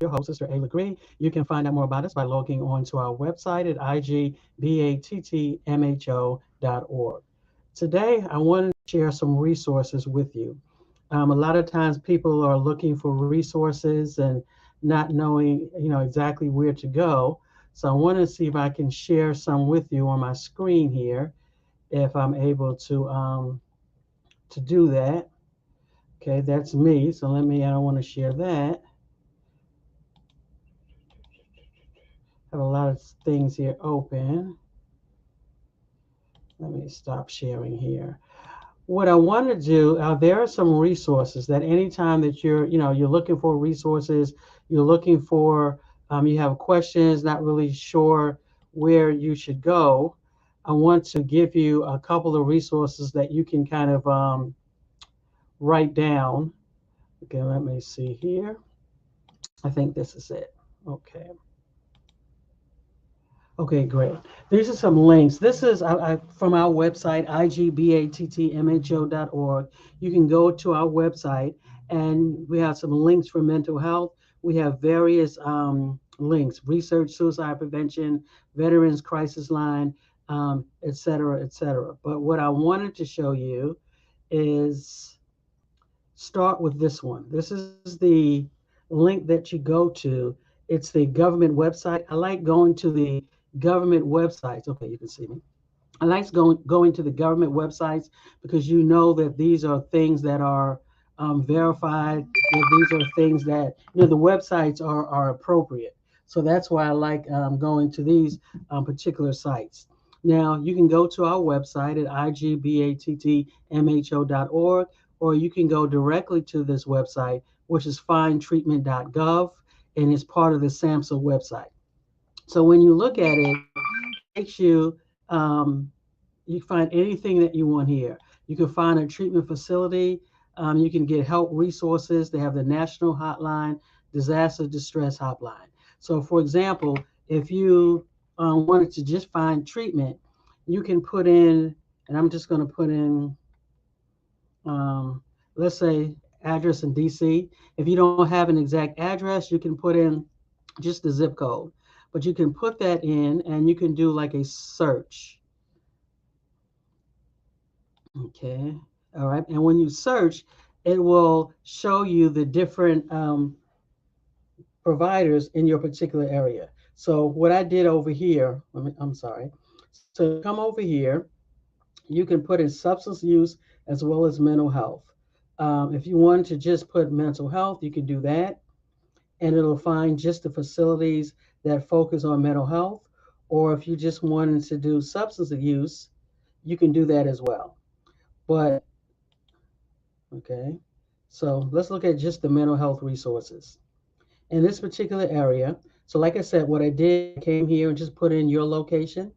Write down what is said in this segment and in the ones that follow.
your host, Sister A. Legree. You can find out more about us by logging on to our website at igbattmho.org. Today, I wanted to share some resources with you. A lot of times people are looking for resources and not knowing, exactly where to go. So I want to see if I can share some with you on my screen here, if I'm able to do that. Okay, that's me. So I don't want to share that. Have a lot of things here open. Let me stop sharing here. What I want to do, there are some resources that anytime that you're looking for resources, you're looking for, you have questions, not really sure where you should go. I want to give you a couple of resources that you can kind of write down. Okay, let me see here. I think this is it. Okay. Okay, great. These are some links. This is from our website, igbattmho.org. You can go to our website, and we have some links for mental health. We have various links: research, suicide prevention, veterans crisis line, et cetera, et cetera. But what I wanted to show you is start with this one. This is the link that you go to. It's the government website. I like going to the government websites. Okay, you can see me. I like going to the government websites because you know that these are things that are verified. That these are things that the websites are appropriate. So that's why I like going to these particular sites. Now you can go to our website at igbattmho.org, or you can go directly to this website, which is findtreatment.gov, and it's part of the SAMHSA website. So when you look at it, it takes you, you find anything that you want here. You can find a treatment facility. You can get help resources. They have the national hotline, disaster distress hotline. So for example, if you wanted to just find treatment, you can put in, and I'm just going to put in, let's say, address in DC. If you don't have an exact address, you can put in just the zip code. But you can put that in and you can do like a search. Okay. All right. And when you search, it will show you the different providers in your particular area. So what I did over here, I'm sorry. So come over here, you can put in substance use as well as mental health. If you wanted to just put mental health, you can do that, and it'll find just the facilities that focus on mental health. Or if you just wanted to do substance use, you can do that as well. But okay, so let's look at just the mental health resources in this particular area. So like I said, what I did, I came here and just put in your location.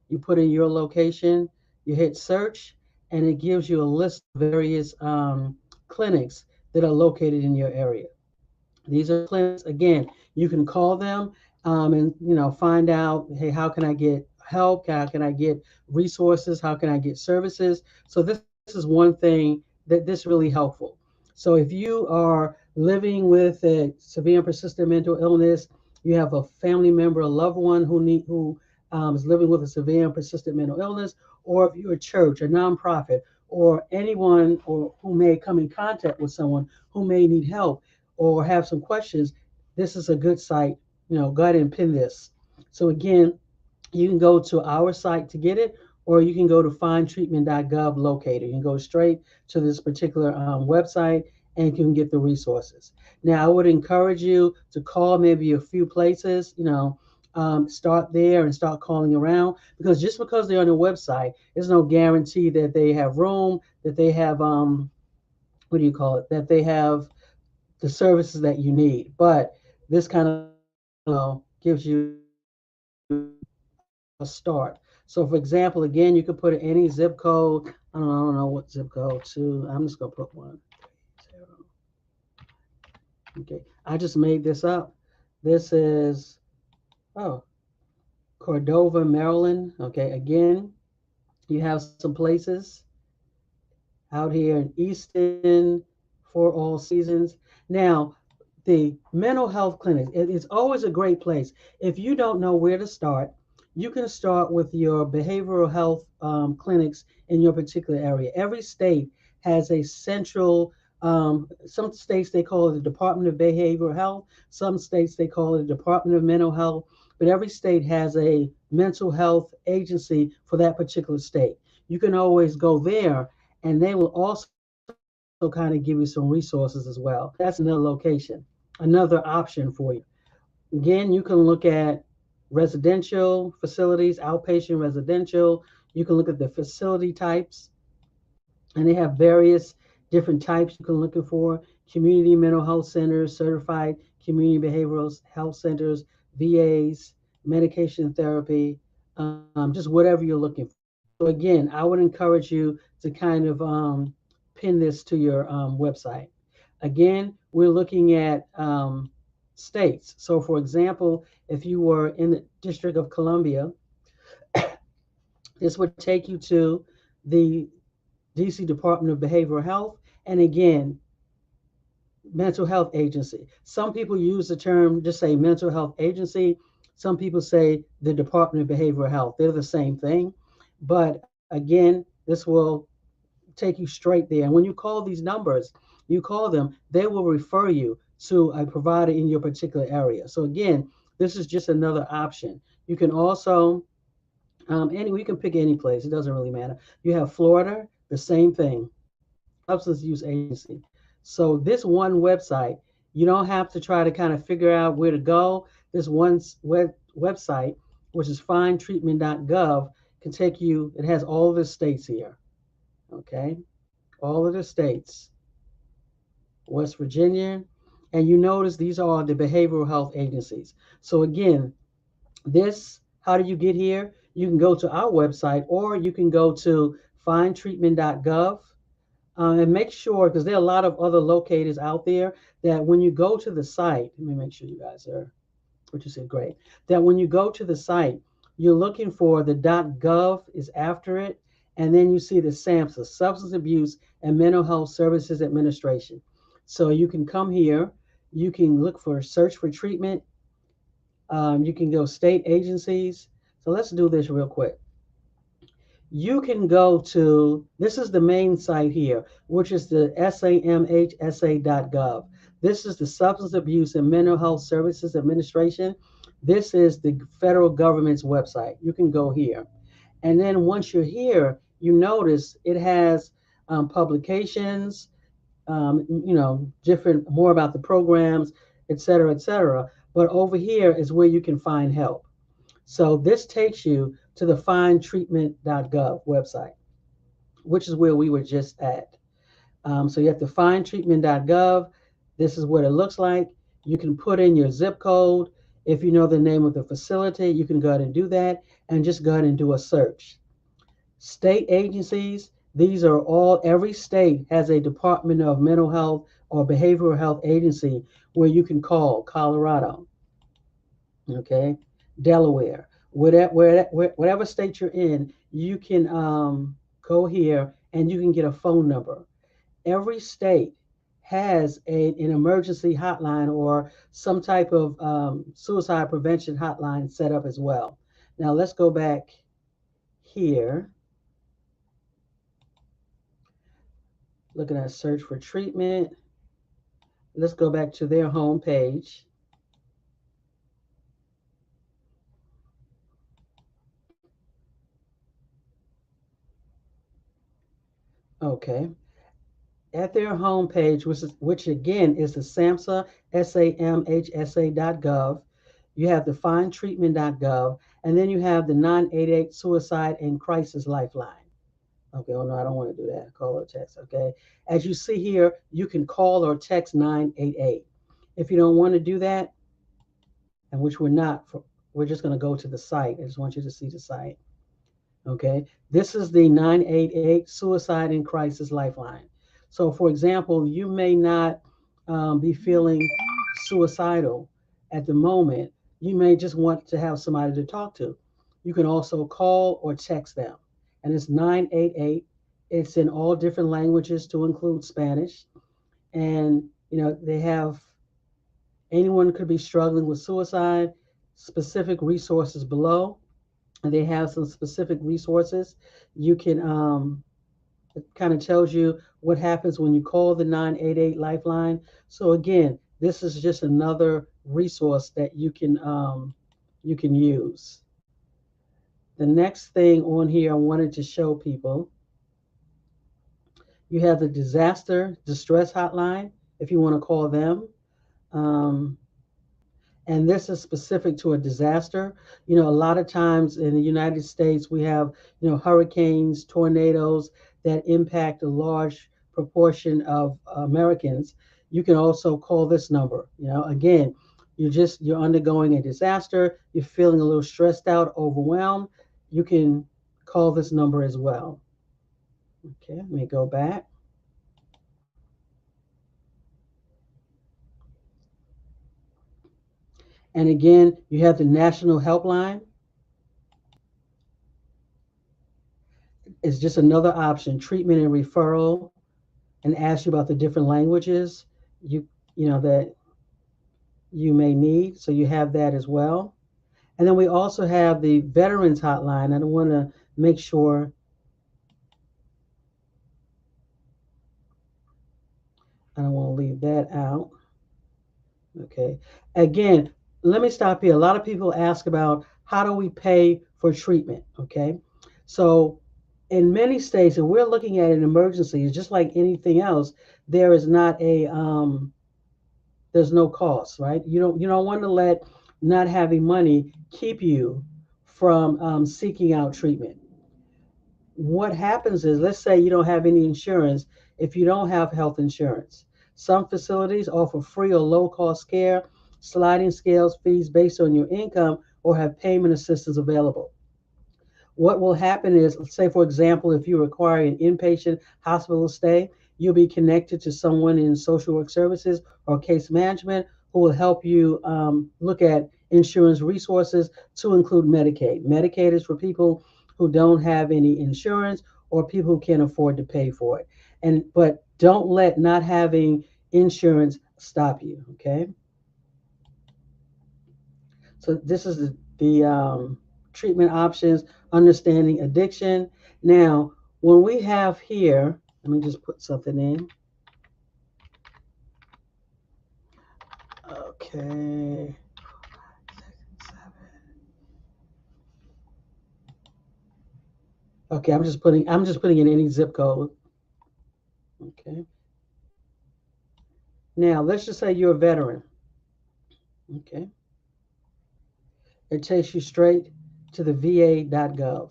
You put in your location, you hit search, and it gives you a list of various clinics that are located in your area. These are clinics. Again, you can call them and find out, hey, how can I get help? How can I get resources? How can I get services? So this is one thing that this really helpful. So if you are living with a severe and persistent mental illness, you have a family member, a loved one who is living with a severe and persistent mental illness, or if you're a church, a nonprofit, or anyone or who may come in contact with someone who may need help or have some questions, this is a good site. Go ahead and pin this. So again, you can go to our site to get it, or you can go to findtreatment.gov locator. You can go straight to this particular website and you can get the resources. Now, I would encourage you to call maybe a few places, start there and start calling around, because just because they're on the website, there's no guarantee that they have room, that they have, what do you call it, that they have the services that you need. But this kind of gives you a start. So for example, again, you could put in any zip code. I don't know what zip code to. I'm just gonna put one. Okay, I just made this up. This is Cordova, Maryland. Okay, again, you have some places out here in Easton for all seasons. Now, the mental health clinic. It's always a great place. If you don't know where to start, you can start with your behavioral health clinics in your particular area. Every state has a central, some states they call it the Department of Behavioral Health, some states they call it the Department of Mental Health, but every state has a mental health agency for that particular state. You can always go there and they will also kind of give you some resources as well. So that's another location, another option for you. Again, you can look at residential facilities, outpatient residential. You can look at the facility types, and they have various different types you can look for. Community mental health centers, certified community behavioral health centers, VAs, medication therapy, just whatever you're looking for. So again, I would encourage you to kind of pin this to your website. Again, we're looking at states. So for example, if you were in the District of Columbia, this would take you to the DC Department of Behavioral Health. And again, mental health agency. Some people use the term, just say mental health agency. Some people say the Department of Behavioral Health. They're the same thing. But again, this will take you straight there. And when you call these numbers, you call them, they will refer you to a provider in your particular area. So again, this is just another option. You can also, you can pick any place. It doesn't really matter. You have Florida, the same thing, substance use agency. So this one website, you don't have to try to kind of figure out where to go. This one website, which is findtreatment.gov, can take you, it has all of the states here. Okay, all of the states, West Virginia, and you notice these are the behavioral health agencies. So again, this, how do you get here? You can go to our website or you can go to findtreatment.gov and make sure, because there are a lot of other locators out there, that when you go to the site, let me make sure you guys are, what you said, great, that when you go to the site, you're looking for the .gov is after it, and then you see the SAMHSA, Substance Abuse and Mental Health Services Administration. So you can come here, you can look for search for treatment, you can go state agencies. So let's do this real quick. You can go to, this is the main site here, which is the samhsa.gov. This is the Substance Abuse and Mental Health Services Administration. This is the federal government's website. You can go here. And then once you're here, you notice it has publications, different, more about the programs, et cetera, et cetera. But over here is where you can find help. So this takes you to the findtreatment.gov website, which is where we were just at. So you have to findtreatment.gov. This is what it looks like. You can put in your zip code. If you know the name of the facility, you can go ahead and do that and just go ahead and do a search. State agencies, these are all, every state has a Department of Mental Health or Behavioral Health agency where you can call. Colorado, okay, Delaware, whatever state you're in, you can go here and you can get a phone number. Every state has an emergency hotline or some type of suicide prevention hotline set up as well. Now let's go back here, looking at search for treatment. Let's go back to their home page. Okay. At their homepage, which again is the SAMHSA, samhsa.gov, you have the findtreatment.gov, and then you have the 988 Suicide and Crisis Lifeline. Okay, oh no, I don't want to do that. Call or text, okay? As you see here, you can call or text 988. If you don't want to do that, and which we're not, we're just going to go to the site. I just want you to see the site. Okay, this is the 988 Suicide and Crisis Lifeline. So, for example, you may not be feeling suicidal at the moment. You may just want to have somebody to talk to. You can also call or text them. And it's 988. It's in all different languages to include Spanish. And, they have Anyone could be struggling with suicide. Specific resources below, and they have some specific resources. You can it kind of tells you what happens when you call the 988 lifeline. So again, this is just another resource that you can use. The next thing on here I wanted to show people, you have the disaster distress hotline if you want to call them. Um, and this is specific to a disaster. You know, a lot of times in the United States, we have, hurricanes, tornadoes that impact a large proportion of Americans. You can also call this number. Again, you're undergoing a disaster, you're feeling a little stressed out, overwhelmed. You can call this number as well. Okay, let me go back. And again, you have the national helpline. It's just another option, treatment and referral, and ask you about the different languages you that you may need. So you have that as well. And then we also have the Veterans Hotline. I want to make sure I don't want to leave that out. Okay. Again, let me stop here. A lot of people ask about how do we pay for treatment. Okay. So in many states, if we're looking at an emergency, just like anything else, there is not a there's no cost, right? You don't want to let not having money keep you from seeking out treatment. What happens is, let's say you don't have any insurance. If you don't have health insurance, some facilities offer free or low cost care, sliding scales fees based on your income, or have payment assistance available. What will happen is, say, for example, if you require an inpatient hospital stay, you'll be connected to someone in social work services or case management who will help you look at insurance resources to include Medicaid. Medicaid is for people who don't have any insurance or people who can't afford to pay for it. But don't let not having insurance stop you. Okay. So this is the treatment options, understanding addiction. Now, when we have here, let me just put something in. Okay. Okay, I'm just putting in any zip code. Okay. Now, let's just say you're a veteran. Okay. It takes you straight to the va.gov.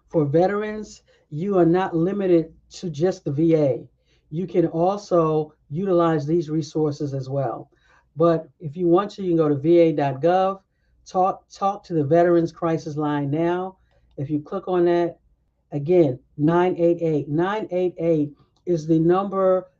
For veterans, you are not limited to just the VA. You can also utilize these resources as well. But if you want to, you can go to va.gov, talk to the Veterans Crisis Line now. If you click on that, again, 988. 988 is the number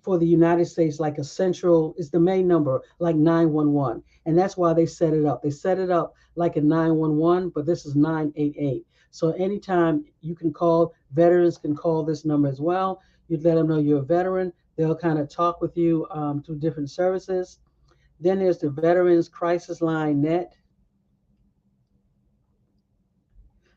for the United States, like a central, is the main number, like 911. And that's why they set it up. They set it up like a 911, but this is 988. So anytime you can call, veterans can call this number as well. You let them know you're a veteran. They'll kind of talk with you through different services. Then there's the Veterans Crisis Line Net.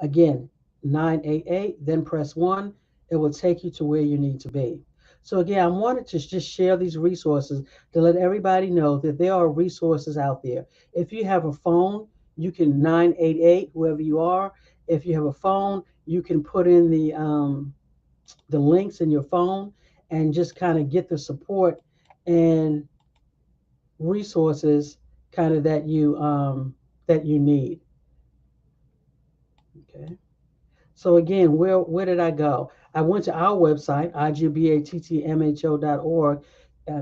Again, 988, then press 1. It will take you to where you need to be. So again, I wanted to just share these resources to let everybody know that there are resources out there. If you have a phone, you can 988 whoever you are. If you have a phone, you can put in the links in your phone and just kind of get the support and resources kind of that you need. Okay. So again, where did I go? I went to our website, igbattmho.org.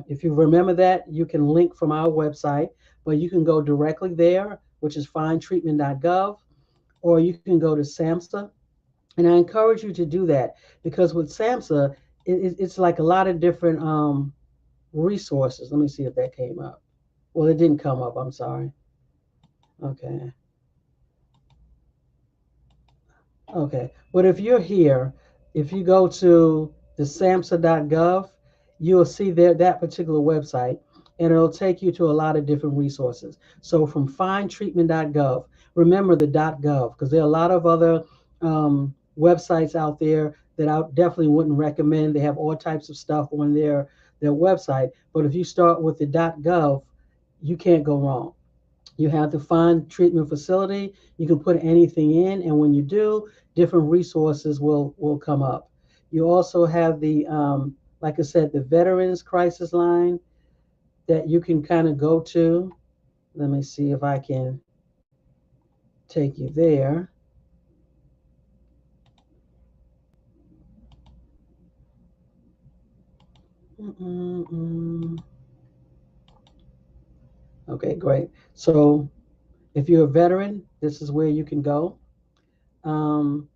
If you remember that, you can link from our website, but you can go directly there, which is findtreatment.gov, or you can go to SAMHSA. And I encourage you to do that because with SAMHSA, it's like a lot of different resources. Let me see if that came up. Well, it didn't come up. I'm sorry. Okay. Okay, but if you're here, if you go to the samhsa.gov, you'll see there that particular website. and it'll take you to a lot of different resources. So from findtreatment.gov, remember the .gov because there are a lot of other websites out there that I definitely wouldn't recommend. They have all types of stuff on their website, but if you start with the .gov, you can't go wrong. You have to find treatment facility. You can put anything in, and when you do, different resources will come up. You also have the like I said, the Veterans Crisis Line that you can kind of go to. Let me see if I can take you there. Mm-mm-mm. Okay, great. So if you're a veteran, this is where you can go. Um,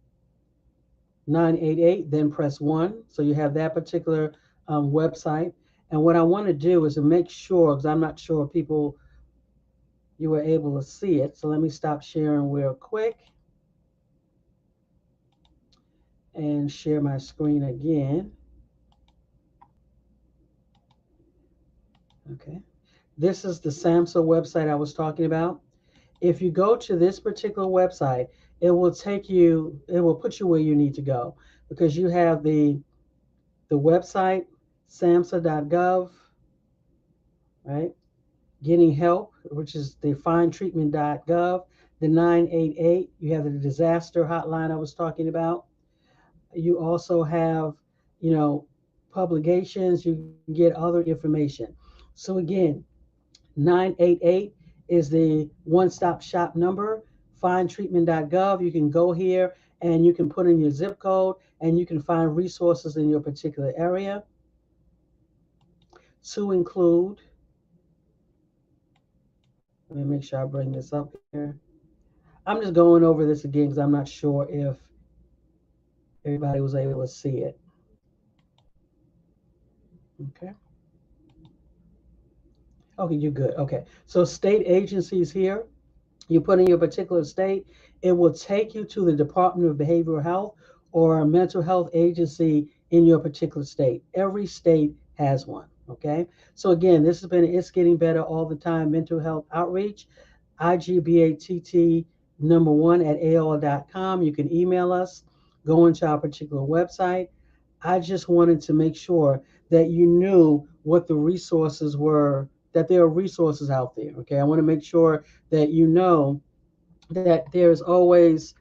988, then press 1. So you have that particular website. And what I want to do is to make sure, because I'm not sure people, you were able to see it. So let me stop sharing real quick and share my screen again. Okay. This is the SAMHSA website I was talking about. If you go to this particular website, it will put you where you need to go because you have the website, samhsa.gov, right? Getting help, which is the findtreatment.gov, the 988, you have the disaster hotline I was talking about. You also have, you know, publications, you can get other information. So again, 988 is the one-stop shop number, findtreatment.gov. You can go here and you can put in your zip code and you can find resources in your particular area to include. Let me make sure I bring this up here. I'm just going over this again because I'm not sure if everybody was able to see it. Okay. Okay, you're good. Okay. So state agencies here, you put in your particular state, it will take you to the Department of Behavioral Health or a mental health agency in your particular state. Every state has one. Okay. So again, this has been It's Getting Better All the Time Mental Health Outreach, IGBATT number one at AOL.com. You can email us, go into our particular website. I just wanted to make sure that you knew what the resources were, that there are resources out there. Okay. I want to make sure that you know that there's always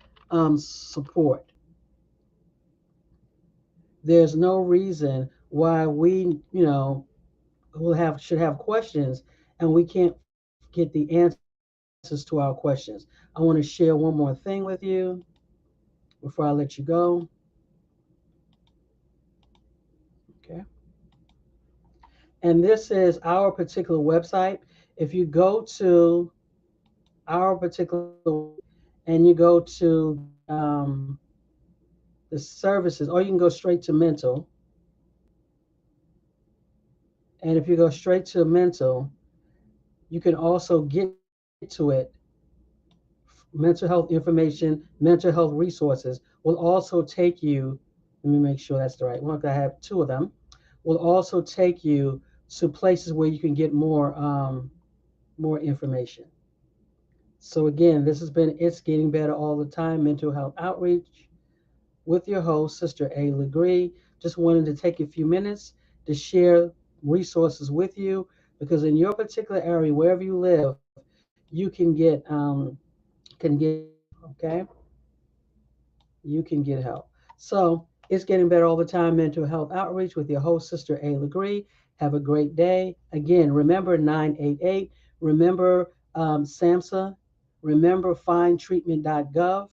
support. There's no reason why we, will have should have questions and we can't get the answers to our questions. I want to share one more thing with you before I let you go. Okay. And this is our particular website. If you go to our particular and you go to the services, or you can go straight to mental. And if you go straight to mental, you can also get to it. Mental health information, mental health resources will also take you. Let me make sure that's the right one. I have two of them. Will also take you to places where you can get more information. So again, this has been It's Getting Better All the Time Mental Health Outreach with your host, Sister A. Legree. Just wanted to take a few minutes to share resources with you because in your particular area, wherever you live, you can get help. Okay, you can get help. So it's getting better all the time. Mental health outreach with your host, Sister A. Legree. Have a great day. Again, remember 988. Remember SAMHSA. Remember findtreatment.gov.